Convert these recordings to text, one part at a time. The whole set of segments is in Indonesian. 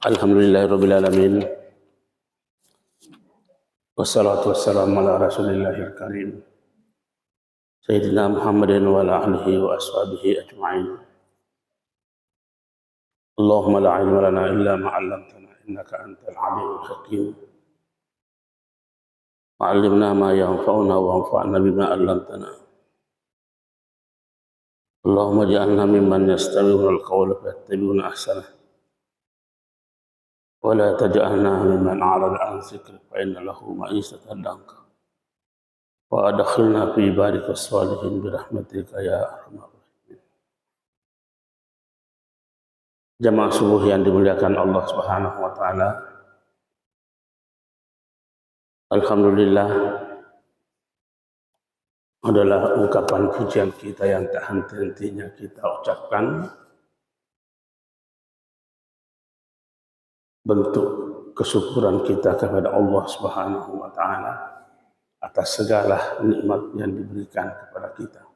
Alhamdulillahirabbil alamin. Wassalatu wassalamu ala Rasulillahil karim. Sayyidina Muhammadin wa ala alihi wa ashabihi ajma'in. Allahumma la ilma lana illa ma 'allamtana innaka antal alimul hakim. Wa'allimna ma yanfa'una wa anfa'na bima 'allamtana. Allahumma ij'alna mimman yastami'una al-qawla fayattabi'una ahsanah. Wa la taj'alna mimman a'rada 'an dzikri fa inna lahu ma'isatan danka. Wa adkhilna fi ibadika sholihin bi rahmatika ya arhamar rahimin. Jamaah subuh yang dimuliakan Allah Subhanahu wa taala. Alhamdulillah adalah ungkapan pujian kita yang tak henti-hentinya kita ucapkan, bentuk kesyukuran kita kepada Allah Subhanahu wa taala atas segala nikmat yang diberikan kepada kita.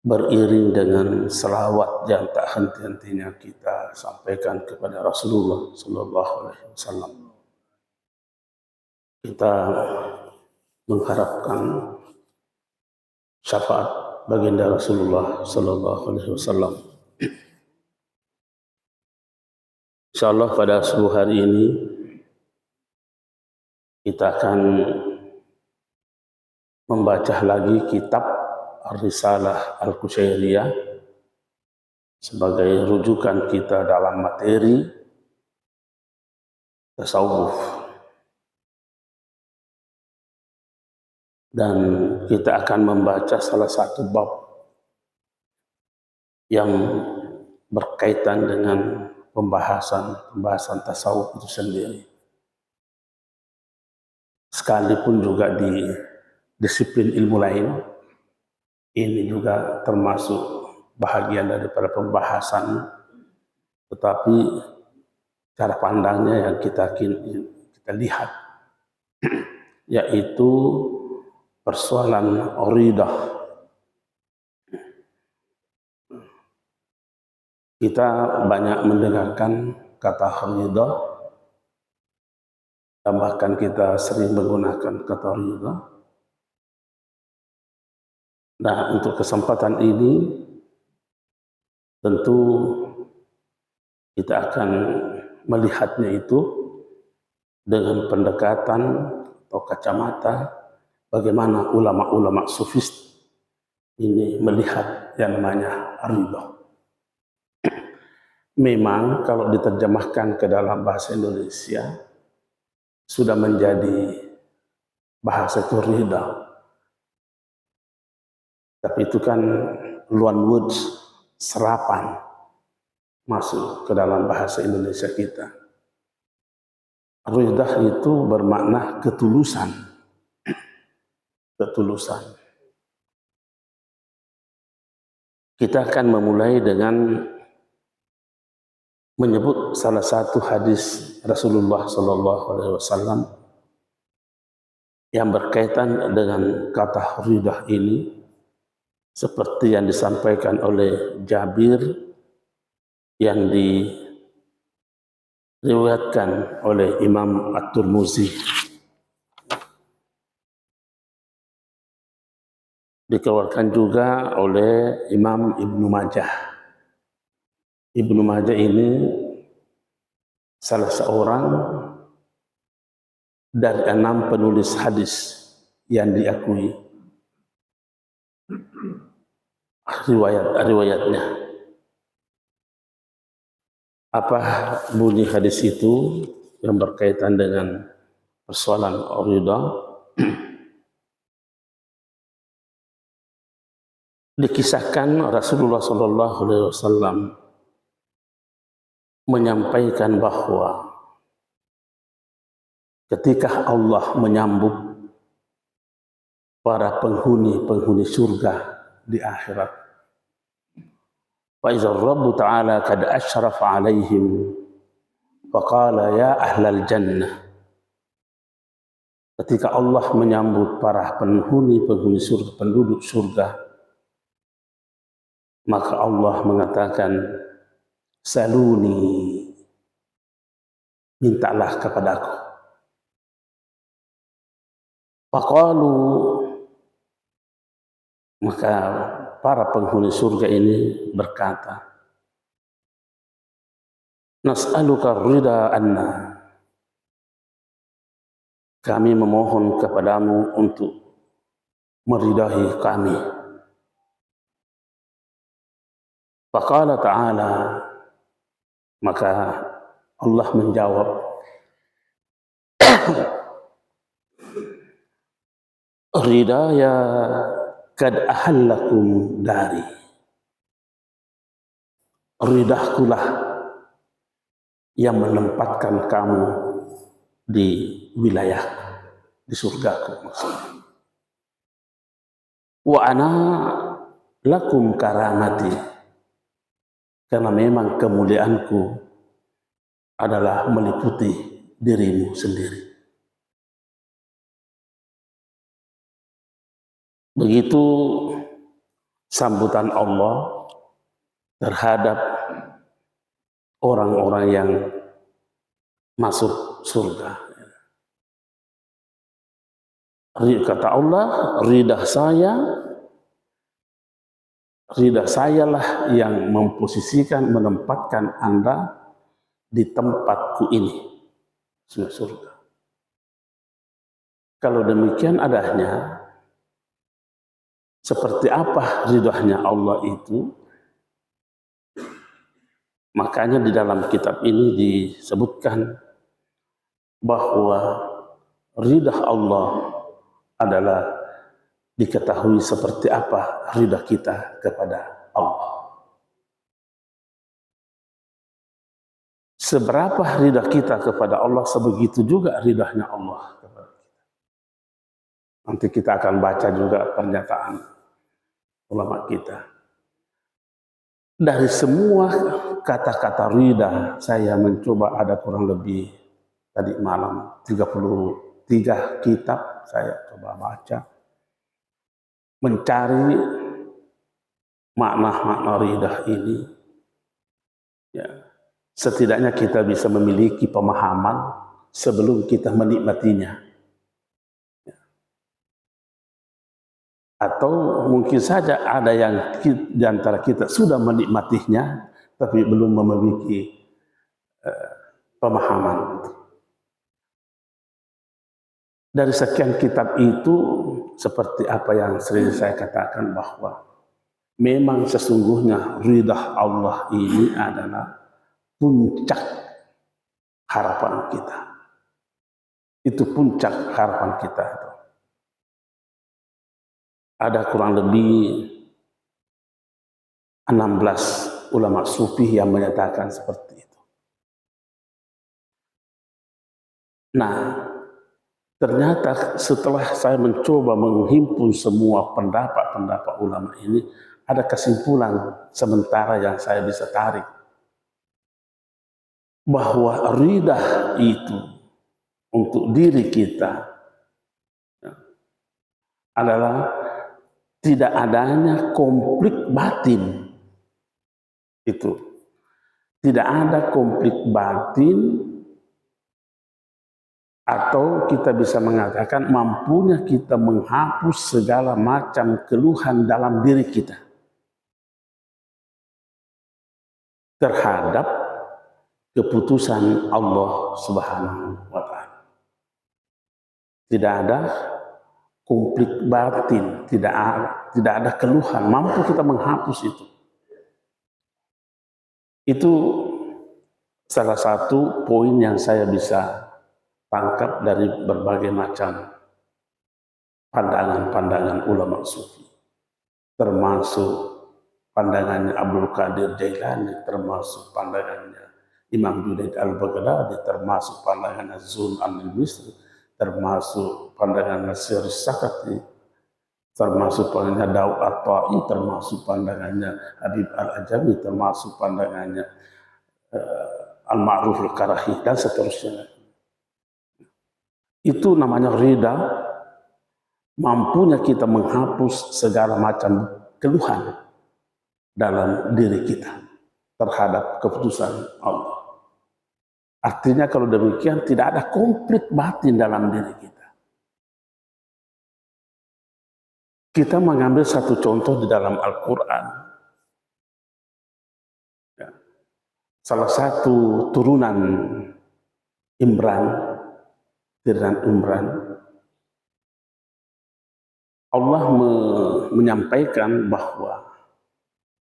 Beriring dengan selawat yang tak henti-hentinya kita sampaikan kepada Rasulullah sallallahu alaihi wasallam. Kita mengharapkan syafaat baginda Rasulullah sallallahu alaihi wasallam. Insyaallah pada subuh hari ini kita akan membaca lagi kitab Ar-Risalah Al-Qushairiyah sebagai rujukan kita dalam materi tasawuf. Dan kita akan membaca salah satu bab yang berkaitan dengan pembahasan tasawuf itu sendiri. Sekalipun juga di disiplin ilmu lain, ini juga termasuk bahagian daripada pembahasan, tetapi cara pandangnya yang kita lihat, yaitu persoalan uridah. Kita banyak mendengarkan kata uridah, bahkan kita sering menggunakan kata uridah. Nah, untuk kesempatan ini tentu kita akan melihatnya itu dengan pendekatan atau kacamata bagaimana ulama-ulama sufis ini melihat yang namanya ridha. Memang kalau diterjemahkan ke dalam bahasa Indonesia sudah menjadi bahasa itu ridha. Tapi itu kan loan words, serapan masuk ke dalam bahasa Indonesia kita. Ridha itu bermakna ketulusan. Kita akan memulai dengan menyebut salah satu hadis Rasulullah sallallahu alaihi wasallam yang berkaitan dengan kata ridha ini, seperti yang disampaikan oleh Jabir yang diriwayatkan oleh Imam At-Tirmidzi, dikeluarkan juga oleh Imam Ibnu Majah. Ibnu Majah ini salah seorang dari 6 penulis hadis yang diakui riwayatnya. Apa bunyi hadis itu yang berkaitan dengan persoalan ridha? Dikisahkan Rasulullah sallallahu alaihi wasallam menyampaikan bahwa ketika Allah menyambut para penghuni surga di akhirat, fa iza Rabbu ta'ala qad asyrafa alaihim faqala ya ahlal jannah ketika Allah menyambut para penghuni surga, penduduk surga, maka Allah mengatakan, saluni, mintalah kepadaku. Faqalu, maka para penghuni surga ini berkata, nas'aluka ridha anna, kami memohon kepadamu untuk meridai kami. Faqala ta'ala, maka Allah menjawab, ridaya kad ahallakum dari, ridahkulah yang menempatkan kamu di wilayah, di surgaku maksudnya. Wa ana lakum karamati, karena memang kemuliaanku adalah meliputi dirimu sendiri. Begitu sambutan Allah terhadap orang-orang yang masuk surga. Kata Allah, ridha sayalah yang memposisikan, menempatkan Anda di tempatku ini, surga. Kalau demikian adanya, seperti apa ridhanya Allah itu? Makanya di dalam kitab ini disebutkan bahwa ridha Allah adalah diketahui seperti apa ridha kita kepada Allah. Seberapa ridha kita kepada Allah, sebegitu juga ridhanya Allah kepada kita. Nanti kita akan baca juga pernyataan ulama kita. Dari semua kata-kata ridha, saya mencoba ada kurang lebih tadi malam 33 kitab saya coba baca, mencari makna-makna ridha ini. Ya, setidaknya kita bisa memiliki pemahaman sebelum kita menikmatinya. Atau mungkin saja ada yang di antara kita sudah menikmatinya, tapi belum memiliki pemahaman. Dari sekian kitab itu, seperti apa yang sering saya katakan, bahwa memang sesungguhnya ridha Allah ini adalah puncak harapan kita. Itu puncak harapan kita. Ada kurang lebih 16 ulama sufi yang menyatakan seperti itu. Nah, ternyata setelah saya mencoba menghimpun semua pendapat-pendapat ulama ini, ada kesimpulan sementara yang saya bisa tarik. Bahwa ridha itu untuk diri kita adalah tidak adanya konflik batin. Itu tidak ada konflik batin, atau kita bisa mengatakan mampunya kita menghapus segala macam keluhan dalam diri kita terhadap keputusan Allah Subhanahu wa Ta'ala. Tidak ada konflik batin, tidak ada keluhan, mampu kita menghapus itu. Itu salah satu poin yang saya bisa tangkap dari berbagai macam pandangan-pandangan ulama sufi, termasuk pandangannya Abdul Qadir Jailani, termasuk pandangannya Imam Junaid al-Baghdadi, termasuk pandangannya Zul al-Misri, termasuk pandangannya Syarif Sakati, termasuk pandangannya Daud at-Ta'i, termasuk pandangannya Habib al-Ajami, termasuk pandangannya Al-Ma'ruf al-Karahi, dan seterusnya. Itu namanya ridha, mampunya kita menghapus segala macam keluhan dalam diri kita terhadap keputusan Allah. Artinya kalau demikian tidak ada konflik batin dalam diri kita. Kita mengambil satu contoh di dalam Al-Quran. Salah satu turunan Imran, Allah menyampaikan bahwa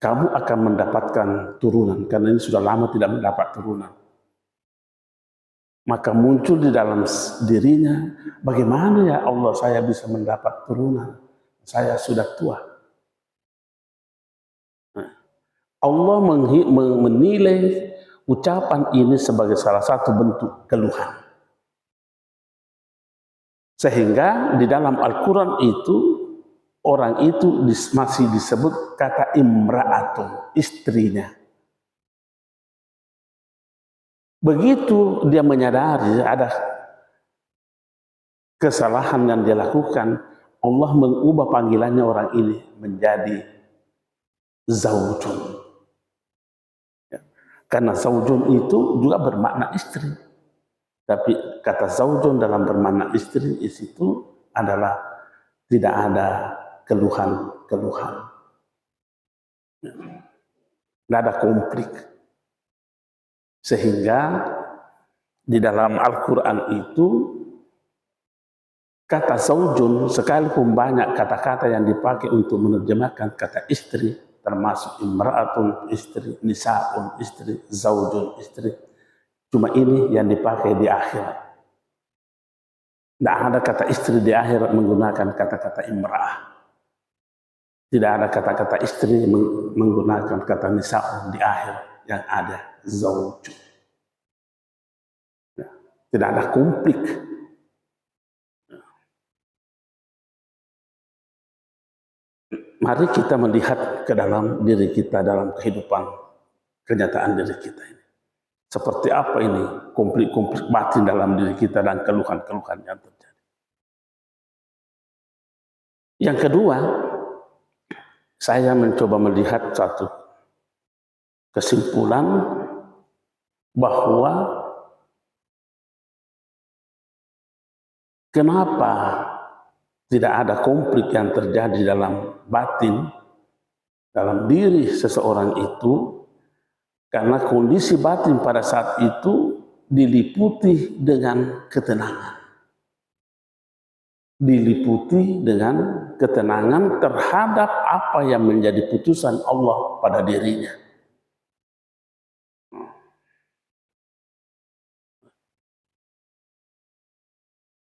kamu akan mendapatkan turunan, karena ini sudah lama tidak mendapat turunan. Maka muncul di dalam dirinya, bagaimana ya Allah saya bisa mendapat turunan? Saya sudah tua. Allah menilai ucapan ini sebagai salah satu bentuk keluhan. Sehingga di dalam Al-Quran itu, orang itu masih disebut kata imra'atun, istrinya. Begitu dia menyadari ada kesalahan yang dia lakukan, Allah mengubah panggilannya orang ini menjadi zaujun. Karena zaujun itu juga bermakna istri. Tapi kata zaujun dalam bermakna istri itu adalah tidak ada keluhan-keluhan. Tidak ada konflik. Sehingga di dalam Al-Quran itu kata zaujun, sekalipun banyak kata-kata yang dipakai untuk menerjemahkan kata istri, termasuk imra'atun istri, nisa'un istri, zaujun istri, cuma ini yang dipakai di akhirat. Tidak ada kata istri di akhirat menggunakan kata-kata imra'ah. Tidak ada kata-kata istri menggunakan kata nisa'un di akhirat. Yang ada zaujun. Tidak ada konflik. Mari kita melihat ke dalam diri kita, dalam kehidupan kenyataan diri kita ini. Seperti apa ini konflik-konflik batin dalam diri kita dan keluhan-keluhan yang terjadi. Yang kedua, saya mencoba melihat satu kesimpulan bahwa kenapa tidak ada konflik yang terjadi dalam batin, dalam diri seseorang itu, karena kondisi batin pada saat itu diliputi dengan ketenangan. Diliputi dengan ketenangan terhadap apa yang menjadi putusan Allah pada dirinya.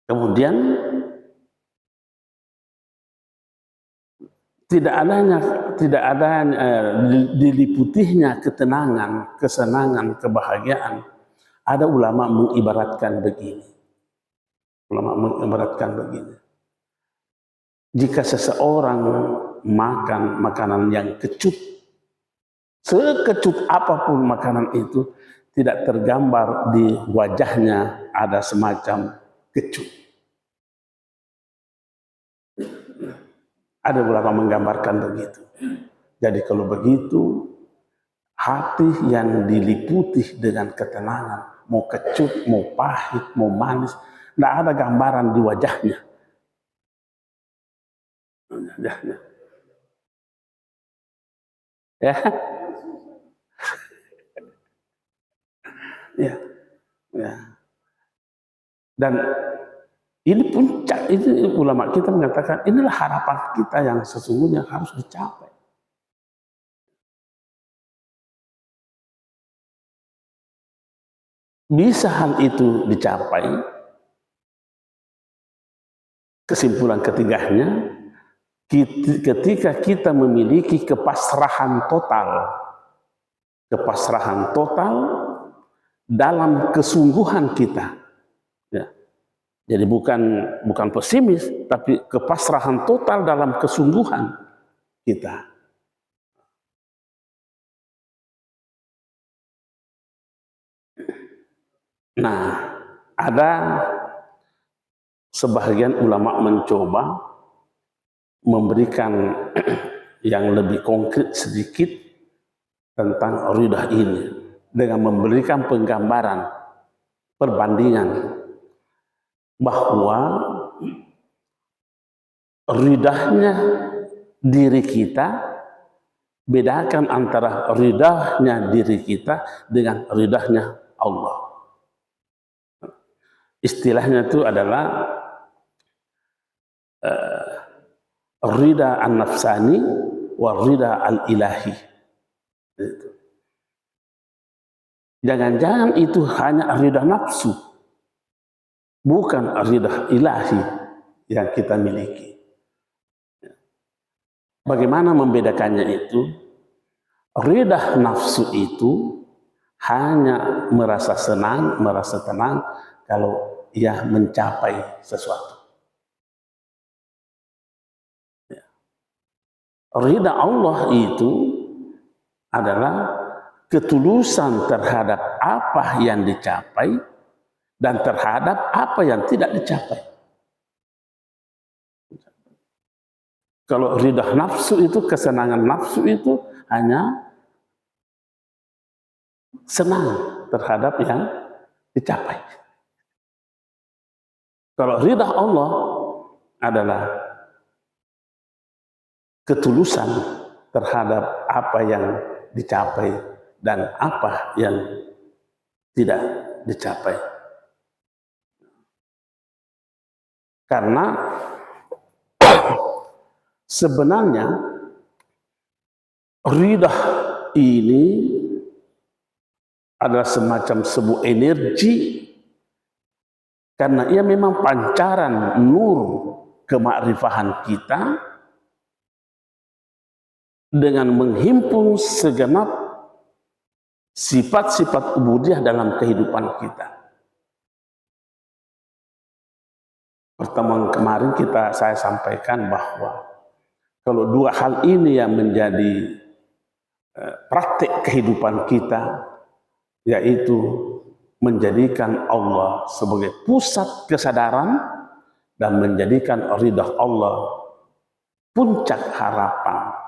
Kemudian tidak ada diliputinya ketenangan, kesenangan, kebahagiaan. Ada ulama mengibaratkan begini. Jika seseorang makan makanan yang kecut, sekecut apapun makanan itu, tidak tergambar di wajahnya ada semacam kecut. Ada ulama menggambarkan begitu. Jadi kalau begitu, hati yang diliputi dengan ketenangan, mau kecut, mau pahit, mau manis, tidak ada gambaran di wajahnya. Ya, ya, ya. Dan ini puncak, ini ulama kita mengatakan inilah harapan kita yang sesungguhnya harus dicapai. Bisa hal itu dicapai, kesimpulan ketiganya, ketika kita memiliki kepasrahan total dalam kesungguhan kita. Ya. Jadi bukan pesimis, tapi kepasrahan total dalam kesungguhan kita. Nah, ada sebagian ulama mencoba memberikan yang lebih konkret sedikit tentang ridha ini dengan memberikan penggambaran perbandingan bahwa ridahnya diri kita, bedakan antara ridahnya diri kita dengan ridahnya Allah. Istilahnya itu adalah ridha an-nafsani wa ridha al-ilahi. Jangan-jangan itu hanya ridha nafsu, bukan ridha ilahi yang kita miliki. Bagaimana membedakannya itu? Ridha nafsu itu hanya merasa senang, merasa tenang kalau ia mencapai sesuatu. Ridha Allah itu adalah ketulusan terhadap apa yang dicapai dan terhadap apa yang tidak dicapai. Kalau ridha nafsu itu, kesenangan nafsu itu hanya senang terhadap yang dicapai. Kalau ridha Allah adalah ketulusan terhadap apa yang dicapai dan apa yang tidak dicapai. Karena sebenarnya ridha ini adalah semacam sebuah energi, karena ia memang pancaran nur kemakrifahan kita dengan menghimpun segenap sifat-sifat ubudiyah dalam kehidupan kita. Pertemuan kemarin saya sampaikan bahwa kalau dua hal ini yang menjadi praktik kehidupan kita, yaitu menjadikan Allah sebagai pusat kesadaran dan menjadikan ridha Allah puncak harapan.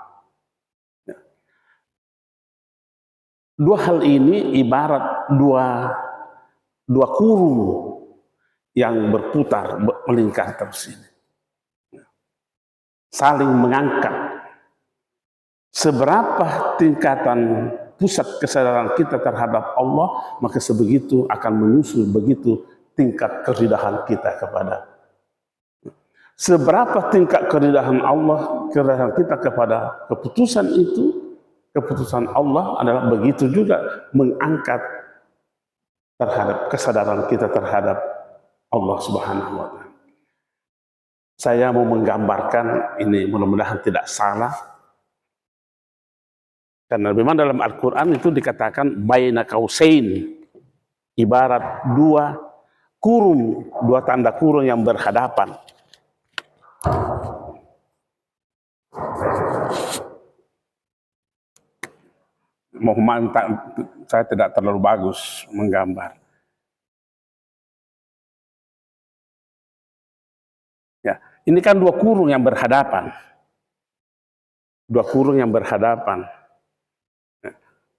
Dua hal ini ibarat dua kurung yang berputar, melingkar terus ini. Saling mengangkat. Seberapa tingkatan pusat kesadaran kita terhadap Allah, maka sebegitu akan menyusul begitu tingkat keridahan kita kepada. Seberapa tingkat keridahan Allah, keridahan kita kepada keputusan itu, keputusan Allah adalah begitu juga mengangkat terhadap kesadaran kita terhadap Allah Subhanahu wa Ta'ala. Saya mau menggambarkan ini, mudah-mudahan tidak salah, karena memang dalam Al-Quran itu dikatakan baina kausain, ibarat dua kurung, dua tanda kurung yang berhadapan. Mohon maaf, saya tidak terlalu bagus menggambar. Ya, ini kan dua kurung yang berhadapan. Dua kurung yang berhadapan.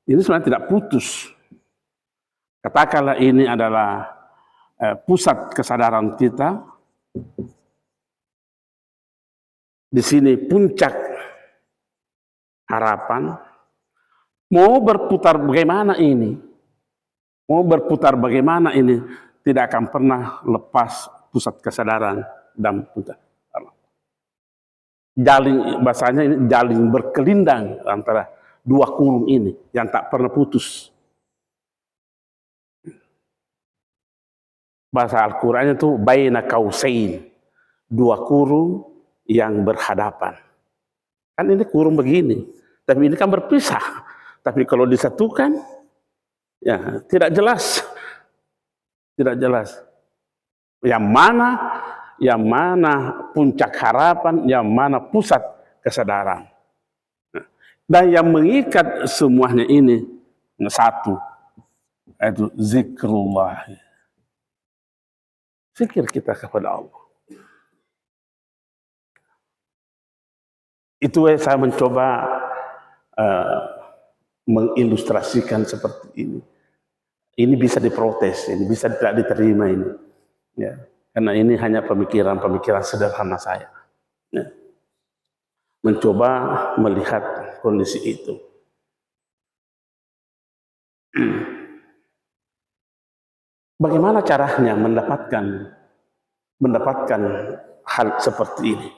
Ini sebenarnya tidak putus. Katakanlah ini adalah pusat kesadaran kita. Di sini puncak harapan. Mau berputar bagaimana ini? Mau berputar bagaimana ini? Tidak akan pernah lepas pusat kesadaran dan putar. Jaling, bahasanya ini jaling berkelindang antara dua kurung ini yang tak pernah putus. Bahasa Al-Quran itu baina kausain, dua kurung yang berhadapan. Kan ini kurung begini, tapi ini kan berpisah. Tapi kalau disatukan, ya tidak jelas. Tidak jelas. Yang mana puncak harapan, yang mana pusat kesadaran. Dan yang mengikat semuanya ini satu, yaitu zikrullah. Zikir kita kepada Allah. Itu saya mencoba uh, mengilustrasikan seperti ini. Ini bisa diprotes, ini bisa tidak diterima ini. Ya, karena ini hanya pemikiran-pemikiran sederhana saya. Ya. Mencoba melihat kondisi itu. Bagaimana caranya mendapatkan hal seperti ini?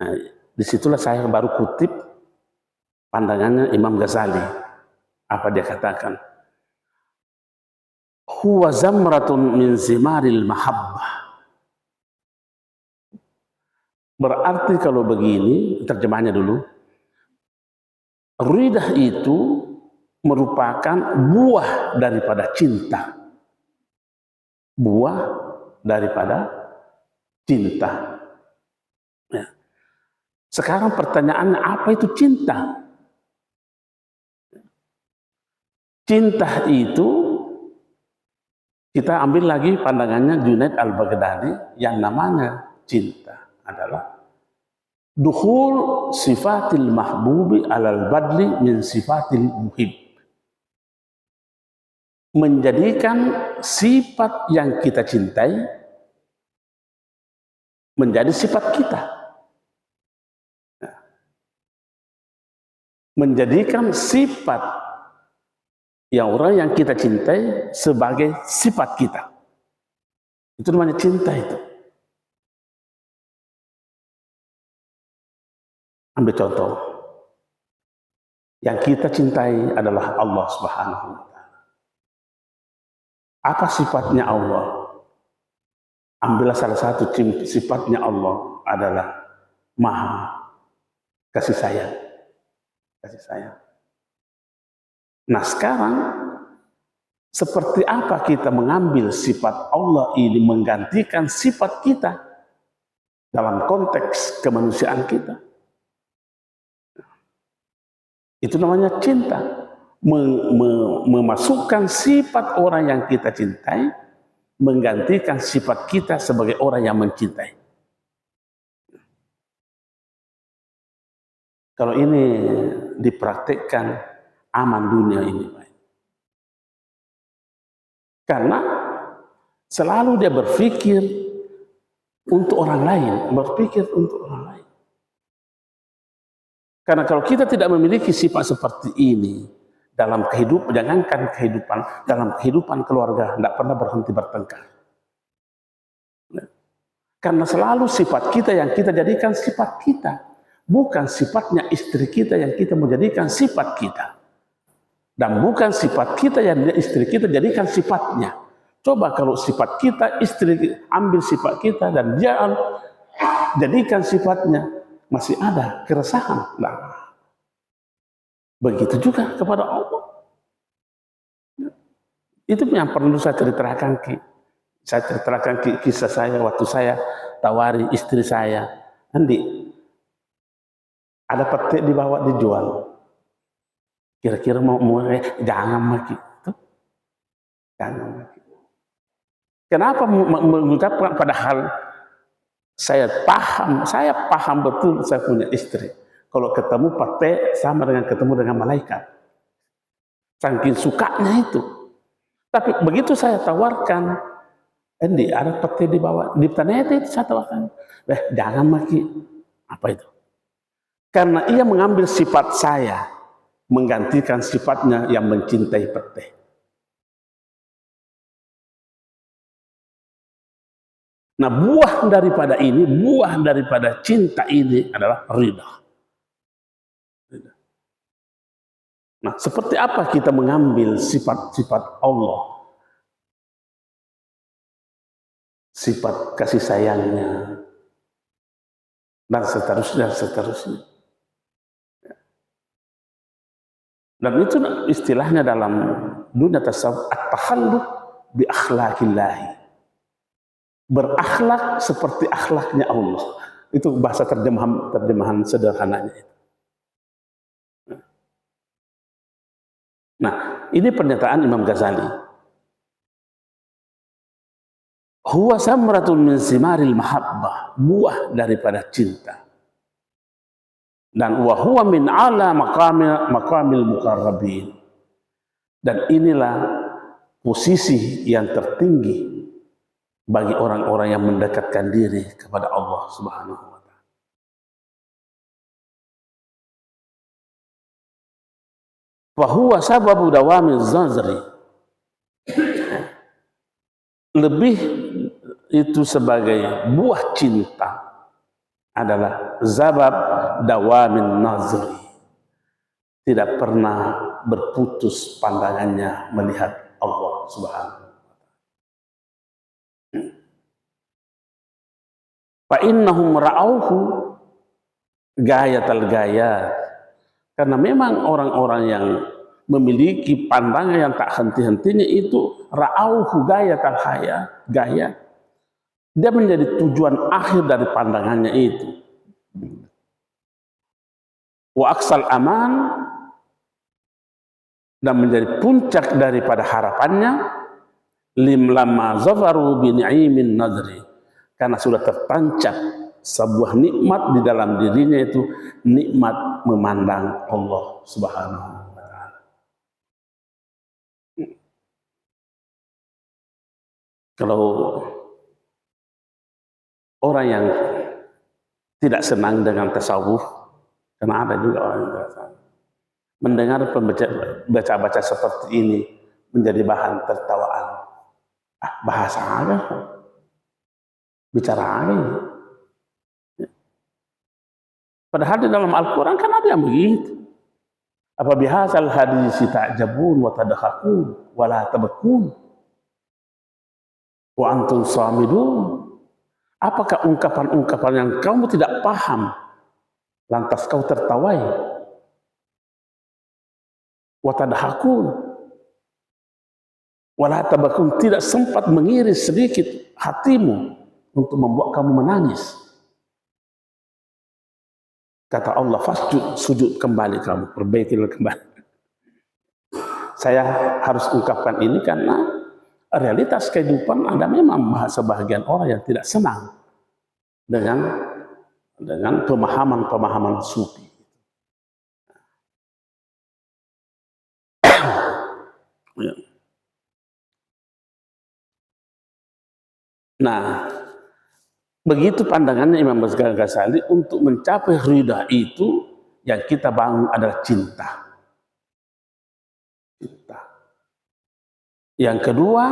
Nah, disitulah saya baru kutip pandangannya Imam Ghazali. Apa dia katakan? Huwa zamratun min zimaril mahabbah. Berarti kalau begini, terjemahnya dulu, ridah itu merupakan buah daripada cinta. Buah daripada cinta. Ya. Sekarang pertanyaannya, apa itu cinta? Cinta itu, kita ambil lagi pandangannya Junaid al-Baghdadi, yang namanya cinta adalah dukhul sifatil mahbubi alal badli min sifatil muhib. Menjadikan sifat yang kita cintai menjadi sifat kita. Menjadikan sifat yang orang yang kita cintai sebagai sifat kita. Itu namanya cinta itu. Ambil contoh. Yang kita cintai adalah Allah Subhanahu wa Ta'ala. Apa sifatnya Allah? Ambillah salah satu sifatnya Allah adalah Maha kasih sayang. Kasih sayang. Nah sekarang, seperti apa kita mengambil sifat Allah ini menggantikan sifat kita dalam konteks kemanusiaan kita? Itu namanya cinta. Memasukkan sifat orang yang kita cintai, menggantikan sifat kita sebagai orang yang mencintai. Kalau ini dipraktikkan, aman dunia ini. Karena selalu dia berpikir untuk orang lain, berpikir untuk orang lain. Karena kalau kita tidak memiliki sifat seperti ini dalam kehidupan, jangankan kehidupan, dalam kehidupan keluarga, tidak pernah berhenti bertengkar. Karena selalu sifat kita yang kita jadikan sifat kita, bukan sifatnya istri kita yang kita menjadikan sifat kita. Dan bukan sifat kita yang istri kita jadikan sifatnya. Coba kalau sifat kita, istri ambil sifat kita dan dia jadikan sifatnya, masih ada keresahan. Nah, begitu juga kepada Allah. Itu yang perlu saya ceritakan. Saya ceritakan kisah saya waktu saya tawari istri saya, Andi, ada petik dibawa dijual. Kira-kira mau jangan maki. Jangan maki. Kenapa mengucapkan padahal saya paham betul saya punya istri. Kalau ketemu petik sama dengan ketemu dengan malaikat. Saking sukanya itu. Tapi begitu saya tawarkan, Andi ada petik dibawa di planet itu saya tawarkan. Jangan maki. Apa itu? Karena ia mengambil sifat saya, menggantikan sifatnya yang mencintai petik. Nah buah daripada ini, buah daripada cinta ini adalah ridha. Nah seperti apa kita mengambil sifat-sifat Allah, sifat kasih sayangnya, dan seterusnya. Dan itu istilahnya dalam dunia tasawuf, at-takhalluq bi akhlaqillah. Berakhlak seperti akhlaknya Allah. Itu bahasa terjemahan sederhananya. Nah, ini pernyataan Imam Ghazali. Huwa samratun min simaril mahabbah, buah daripada cinta. dan wa huwa min ala maqamil muqarrabin, dan inilah posisi yang tertinggi bagi orang-orang yang mendekatkan diri kepada Allah Subhanahu wa taala. Fa huwa sababu dawamiz zazri, lebih itu sebagai buah cinta adalah zabab dawamin nazri, tidak pernah berputus pandangannya melihat Allah Subhanahu wa taala. Fa innahum ra'auhu gayatal gayat, karena memang orang-orang yang memiliki pandangan yang tak henti-hentinya itu ra'auhu gayatal gayat, dia menjadi tujuan akhir dari pandangannya itu. Wa aksal aman, dan menjadi puncak daripada harapannya, lamma zafaru bi ni'imin nadri, karena sudah tertancap sebuah nikmat di dalam dirinya, itu nikmat memandang Allah Subhanahu wa taala. Kalau orang yang tidak senang dengan tasawuf, karena ada juga orang yang tidak senang, mendengar baca-baca seperti ini menjadi bahan tertawaan. Bahasa aja, bicara aja. Padahal di dalam Al-Quran kan ada yang begitu. Apa bihasal hadisi ta'jabun wa tadhakun wa la tabakun wa antum samidun. Apakah ungkapan-ungkapan yang kamu tidak paham lantas kau tertawai? Wa tadhakun wa la tabakun, tidak sempat mengiris sedikit hatimu untuk membuat kamu menangis. Kata Allah, fasjud, sujud kembali kamu, perbaikilah kembali. Saya harus ungkapkan ini karena realitas kehidupan ada memang sebagian orang yang tidak senang dengan pemahaman sufi. Ya. Nah, begitu pandangannya Imam Ghazali, untuk mencapai ridha itu yang kita bangun adalah cinta. Yang kedua,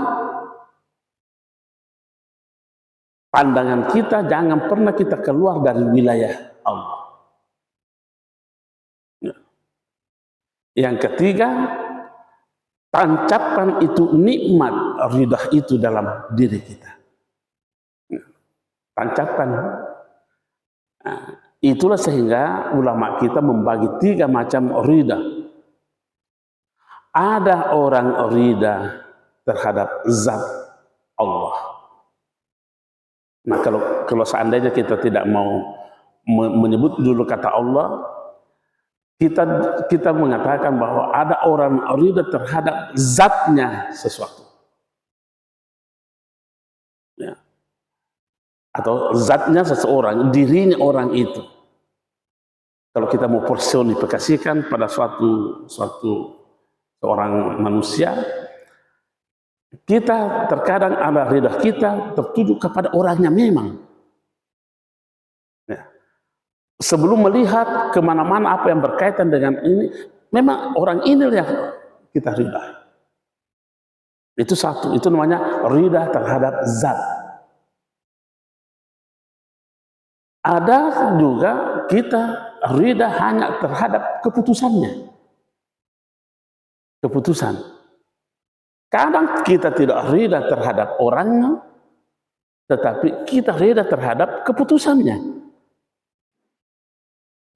pandangan kita jangan pernah kita keluar dari wilayah Allah. Yang ketiga, tancapkan itu nikmat ridha itu dalam diri kita. Tancapkan. Itulah sehingga ulama kita membagi 3 macam ridha. Ada orang ridha terhadap zat Allah. Nah, kalau seandainya kita tidak mau menyebut dulu kata Allah, kita mengatakan bahwa ada orang ridha terhadap zatnya sesuatu. Ya. Atau zatnya seseorang, dirinya orang itu. Kalau kita mau personifikasikan pada seorang manusia, kita terkadang ada ridha kita tertuju kepada orangnya memang. Ya. Sebelum melihat kemana-mana apa yang berkaitan dengan ini, memang orang ini yang kita ridha. Itu satu, itu namanya ridha terhadap zat. Ada juga kita ridha hanya terhadap keputusannya. Keputusan. Kadang kita tidak ridha terhadap orangnya, tetapi kita ridha terhadap keputusannya,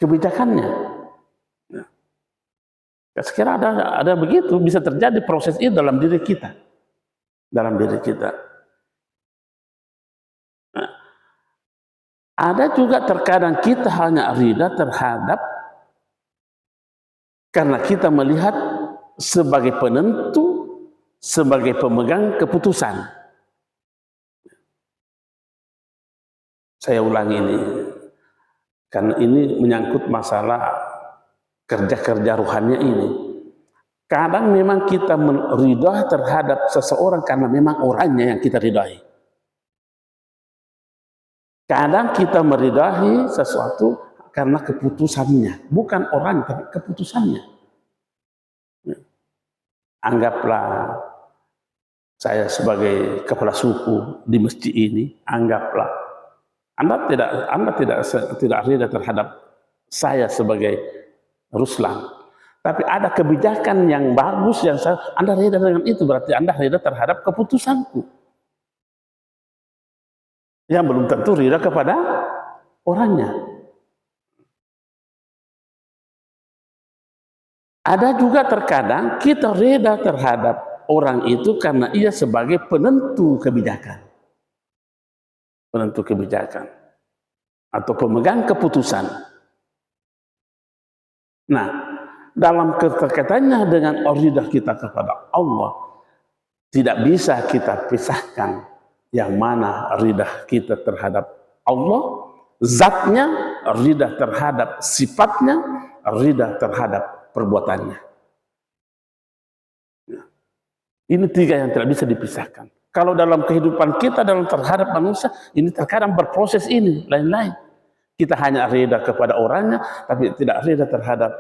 kebijakannya. Sekarang ada begitu, bisa terjadi proses itu dalam diri kita. Dalam diri kita. Nah, ada juga terkadang kita hanya ridha terhadap karena kita melihat sebagai penentu, sebagai pemegang keputusan. Saya ulangi ini. Karena ini menyangkut masalah kerja-kerja ruhannya ini. Kadang memang kita ridha terhadap seseorang karena memang orangnya yang kita ridhai. Kadang kita meridai sesuatu karena keputusannya, bukan orang tapi keputusannya. Anggaplah saya sebagai kepala suku di masjid ini, anggaplah Anda tidak ridha terhadap saya sebagai Ruslan, tapi ada kebijakan yang bagus yang Anda ridha dengan itu, berarti Anda ridha terhadap keputusanku. Yang belum tentu ridha kepada orangnya. Ada juga terkadang kita ridha terhadap orang itu karena ia sebagai penentu kebijakan. Penentu kebijakan. Atau pemegang keputusan. Nah, dalam keterkaitannya dengan ridha kita kepada Allah, tidak bisa kita pisahkan yang mana ridha kita terhadap Allah, zatnya, ridha terhadap sifatnya, ridha terhadap perbuatannya. Ini tiga yang tidak bisa dipisahkan. Kalau dalam kehidupan kita dalam terhadap manusia, ini terkadang berproses ini, lain-lain. Kita hanya ridha kepada orangnya, tapi tidak ridha terhadap,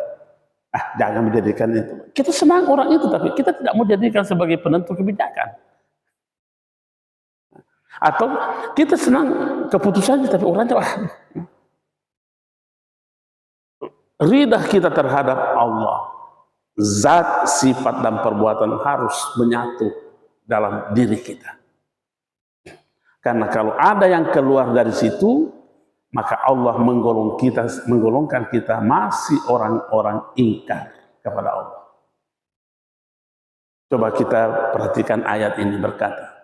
jangan menjadikan itu. Kita senang orang itu, tapi kita tidak mau jadikan sebagai penentu kebijakan. Atau kita senang keputusannya, tapi orangnya, ridha kita terhadap Allah, zat, sifat, dan perbuatan harus menyatu dalam diri kita. Karena kalau ada yang keluar dari situ, maka Allah menggolongkan kita masih orang-orang ingkar kepada Allah. Coba kita perhatikan ayat ini berkata,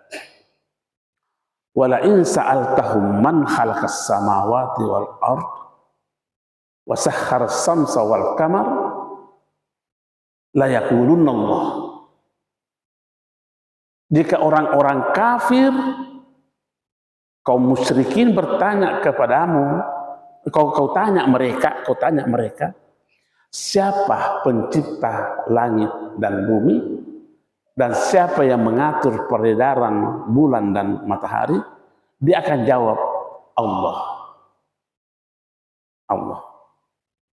wala in sa'altahum man khalaqas samawati wal ard wa sahharas samsa wal qamar la yaqulunna Allah. Jika orang-orang kafir, kaum musyrikin bertanya kepadamu, kau tanya mereka, siapa pencipta langit dan bumi? Dan siapa yang mengatur peredaran bulan dan matahari? Dia akan jawab, Allah. Allah.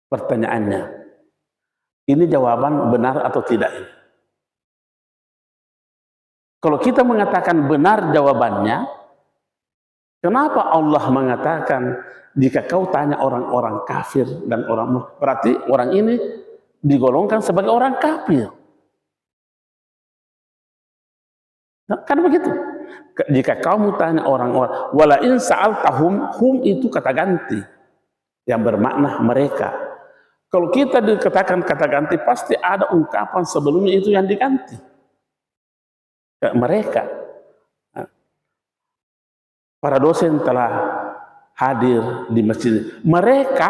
Pertanyaannya, ini jawaban benar atau tidak? Kalau kita mengatakan benar jawabannya, kenapa Allah mengatakan jika kau tanya orang-orang kafir dan orang, berarti orang ini digolongkan sebagai orang kafir? Nah, kan begitu. Jika kamu tanya orang-orang, wala in sa'altahum, hum itu kata ganti yang bermakna mereka. Kalau kita dikatakan kata ganti, pasti ada ungkapan sebelumnya itu yang diganti. Mereka. Para dosen telah hadir di masjid. Mereka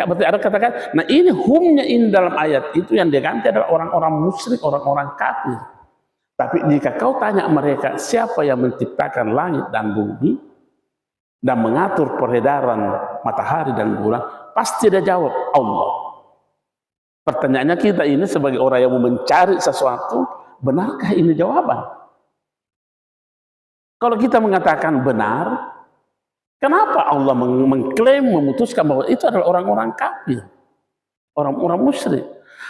berarti ada katakan. Nah, ini humnya ini dalam ayat itu yang diganti adalah orang-orang musyrik, orang-orang kafir. Tapi jika kau tanya mereka, siapa yang menciptakan langit dan bumi dan mengatur peredaran matahari dan bulan, pasti dia jawab, Allah. Pertanyaannya kita ini sebagai orang yang mau mencari sesuatu, benarkah ini jawaban? Kalau kita mengatakan benar, kenapa Allah mengklaim, memutuskan bahwa itu adalah orang-orang kafir, orang-orang musyrik?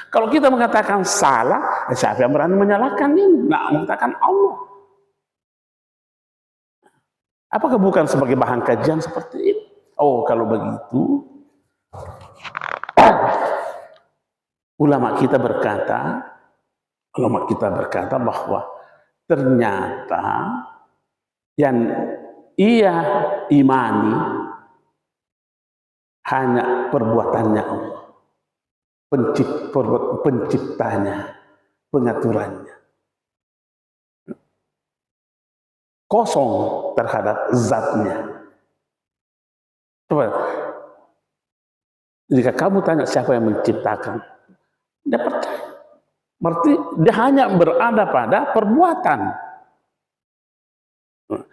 Kalau kita mengatakan salah, siapa yang berani menyalahkan ini? Nah, mengatakan Allah. Apakah bukan sebagai bahan kajian seperti ini? Oh, kalau begitu, ulama kita berkata bahwa ternyata yang ia imani hanya perbuatannya Allah. Penciptanya, pengaturannya, kosong terhadap zatnya. Coba, jika kamu tanya siapa yang menciptakan, dia percaya. Berarti dia hanya berada pada perbuatan.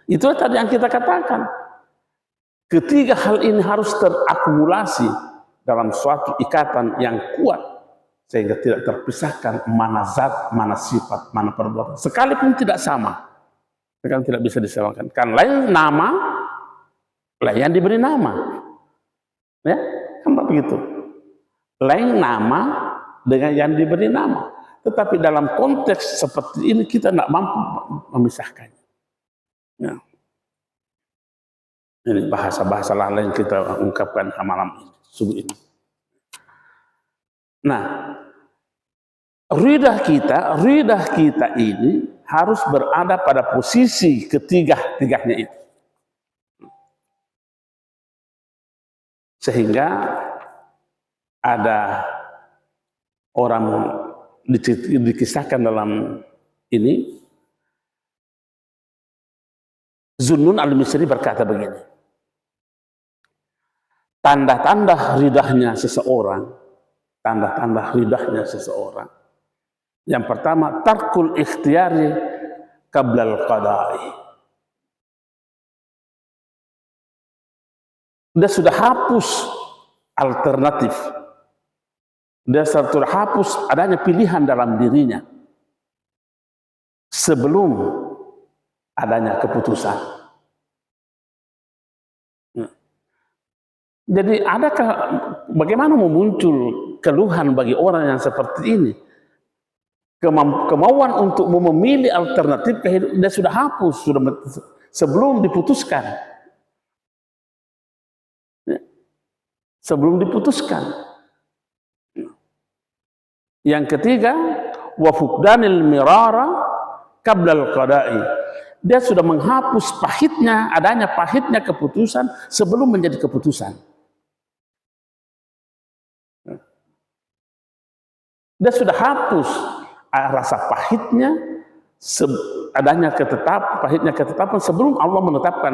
Itulah tadi yang kita katakan. Ketiga hal ini harus terakumulasi dalam suatu ikatan yang kuat sehingga tidak terpisahkan mana zat, mana sifat, mana perbuatan. Sekalipun tidak sama, kan tidak bisa disamakan. Kan lain nama, lain yang diberi nama, ya kan begitu. Lain nama dengan yang diberi nama. Tetapi dalam konteks seperti ini kita tidak mampu memisahkannya. Ya. Ini bahasa-bahasa lain kita ungkapkan malam ini, subuh ini. Nah, ridah kita ini harus berada pada posisi ketiga-tiganya itu. Sehingga ada orang dikisahkan dalam ini, Zunnun al-Misri berkata begini, tanda-tanda ridahnya seseorang, yang pertama, tarkul ikhtiyari qablal qada'i. Dia sudah hapus alternatif. Dia sudah hapus adanya pilihan dalam dirinya sebelum adanya keputusan. Jadi adakah, bagaimana muncul keluhan bagi orang yang seperti ini? Kemauan untuk memilih alternatif kehidupan dia sudah hapus, sudah sebelum diputuskan. Sebelum diputuskan. Yang ketiga, wa fuqdanil mirara qablal qada'i. Dia sudah menghapus pahitnya, adanya pahitnya keputusan sebelum menjadi keputusan. Dia sudah hapus rasa pahitnya, adanya pahitnya ketetapan sebelum Allah menetapkan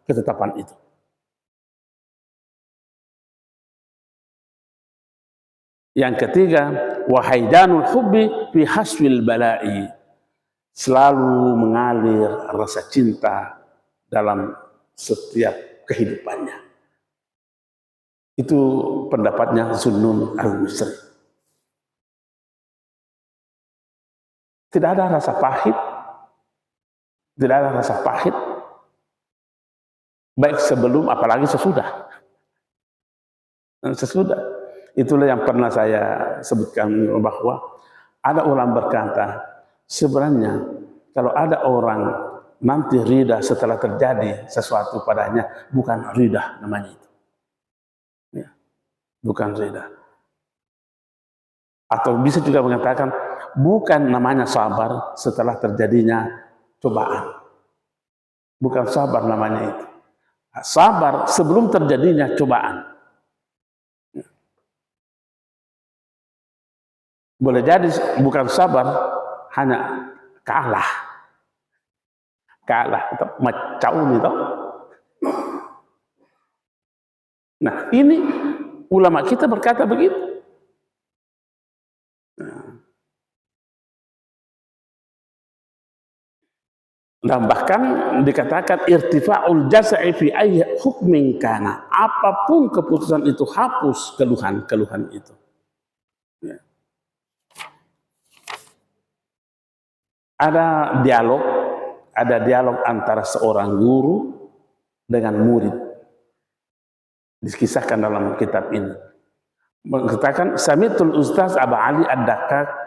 ketetapan itu. Yang ketiga, wahaidanul hubbi fi haswil bala'i. Selalu mengalir rasa cinta dalam setiap kehidupannya. Itu pendapatnya Zunnun al-Misri. Tidak ada rasa pahit, baik sebelum apalagi sesudah. Itulah yang pernah saya sebutkan, bahwa ada orang berkata, sebenarnya kalau ada orang nanti ridha setelah terjadi sesuatu padanya, bukan ridha namanya itu. Ya, bukan ridha. Atau bisa juga mengatakan, bukan namanya sabar setelah terjadinya cobaan. Bukan sabar namanya itu. Sabar sebelum terjadinya cobaan. Boleh jadi bukan sabar, hanya kalah macam itu. Nah, ini ulama kita berkata begitu. Dan bahkan dikatakan irtifa'ul jaza'i fi ayyi hukmin kana, apapun keputusan itu hapus keluhan itu. Ya. Ada dialog antara seorang guru dengan murid. Dikisahkan dalam kitab ini. Mengatakan sami'tul ustaz Abu Ali Ad-Daqqaq.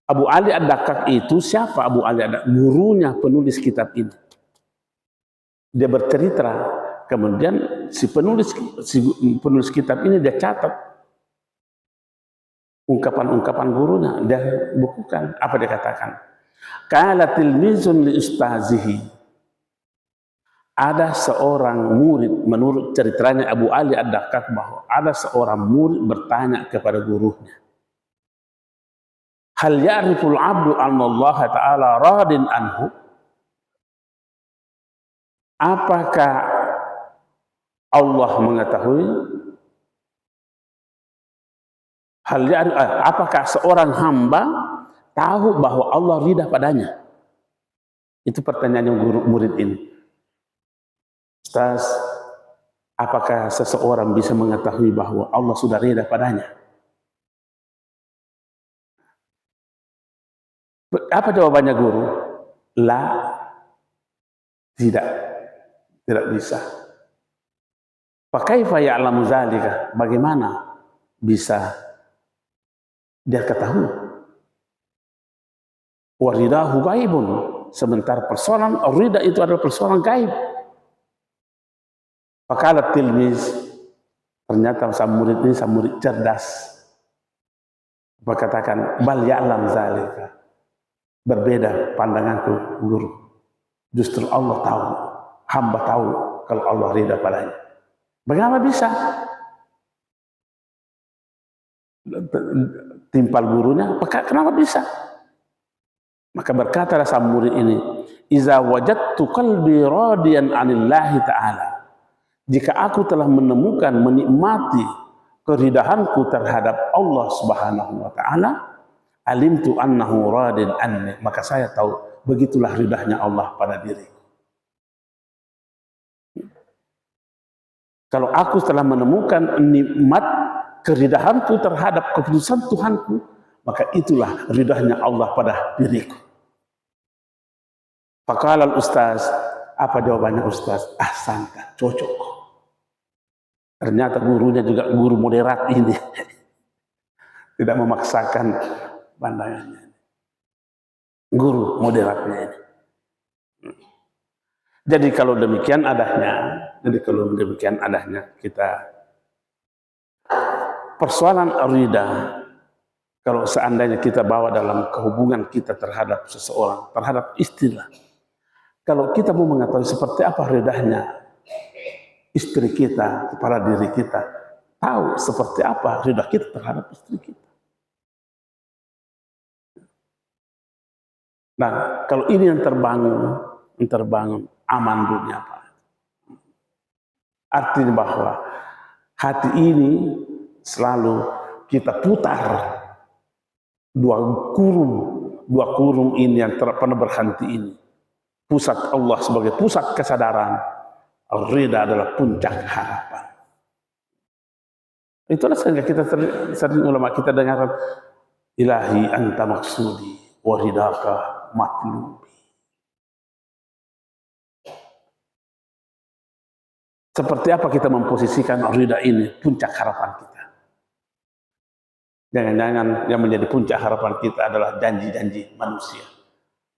Abu Ali Ad-Daqqaq itu siapa? Abu Ali Ad-Daqqaq, gurunya penulis kitab ini. Dia bercerita, kemudian si penulis kitab ini dia catat ungkapan-ungkapan gurunya, dia bukukan. Apa dia katakan? Qala tilmizun li ustazihi. Ada seorang murid, menurut ceritanya Abu Ali Ad-Daqqaq, bahwa ada seorang murid bertanya kepada gurunya, hal ya'riful abdu Allah ta'ala radin anhu? Apakah Allah mengetahui? Apakah seorang hamba tahu bahwa Allah ridha padanya? Itu pertanyaan guru murid ini. Ustaz, Apakah seseorang bisa mengetahui bahwa Allah sudah ridha padanya? Apa jawabannya guru? La, tidak, tidak bisa. Fakaifa ya'lamu dzalika? Bagaimana bisa dia ketahui? Wa ridahu gaibun. Sementara persoalan rida itu adalah persoalan gaib. Faqala tilmiz, ternyata sang murid ini sang murid cerdas. Berkatakan, bal ya'lam dzalika. Berbeda pandanganku guru. Justru Allah tahu, hamba tahu kalau Allah ridha padanya. Bagaimana bisa? Timpal gurunya, kenapa bisa? Maka berkatalah sang murid ini, iza wajadtu qalbi radiyan anillahi ta'ala. Jika aku telah menemukan, menikmati keridahanku terhadap Allah Subhanahu wa ta'ala, alimtu annahu radin anni, maka saya tahu begitulah ridahnya Allah pada diriku. Kalau aku telah menemukan nikmat keridahanku terhadap keputusan Tuhanku, maka itulah ridahnya Allah pada diriku. Faqala al-ustaz, apa jawabannya ustaz? Ahsanta, cocok. Ternyata gurunya juga guru moderat ini. Tidak memaksakan pandangannya. Guru moderatnya ini. Jadi kalau demikian adanya, kita persoalan ridha, kalau seandainya kita bawa dalam kehubungan kita terhadap seseorang, terhadap istilah, kalau kita mau mengetahui seperti apa ridahnya istri kita kepada diri kita, tahu seperti apa ridha kita terhadap istri kita. Nah, kalau ini yang terbangun aman dunia, Pak. Artinya bahwa hati ini selalu kita putar dua kurung ini yang pernah berhenti ini. Pusat Allah sebagai pusat kesadaran, ridha adalah puncak harapan. Itulah sehingga kita sering ulama kita dengarkan, ilahi anta maksudi wa ridaka matlubi. Seperti apa kita memposisikan ridha ini puncak harapan kita? Jangan-jangan yang menjadi puncak harapan kita adalah janji-janji manusia,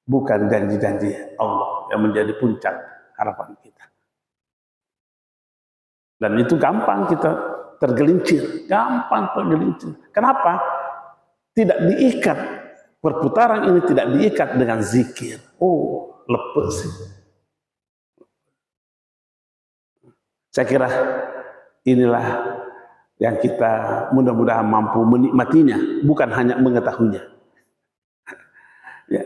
bukan janji-janji Allah yang menjadi puncak harapan kita. Dan itu gampang kita tergelincir, Kenapa? Tidak diikat, perputaran ini tidak diikat dengan zikir. Oh, lepas sih. Saya kira inilah yang kita mudah-mudahan mampu menikmatinya, bukan hanya mengetahuinya. Ya,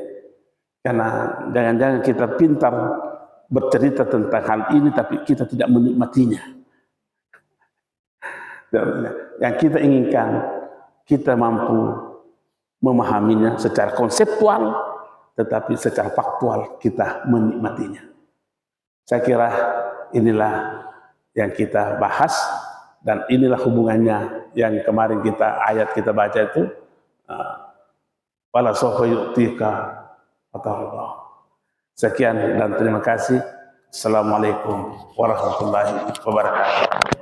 karena jangan-jangan kita pintar bercerita tentang hal ini, tapi kita tidak menikmatinya. Yang kita inginkan, kita mampu memahaminya secara konseptual, tetapi secara faktual kita menikmatinya. Saya kira inilah yang kita bahas, dan inilah hubungannya yang kemarin ayat kita baca itu, wala sawfa yu'tika fatardah. Sekian dan terima kasih. Assalamualaikum warahmatullahi wabarakatuh.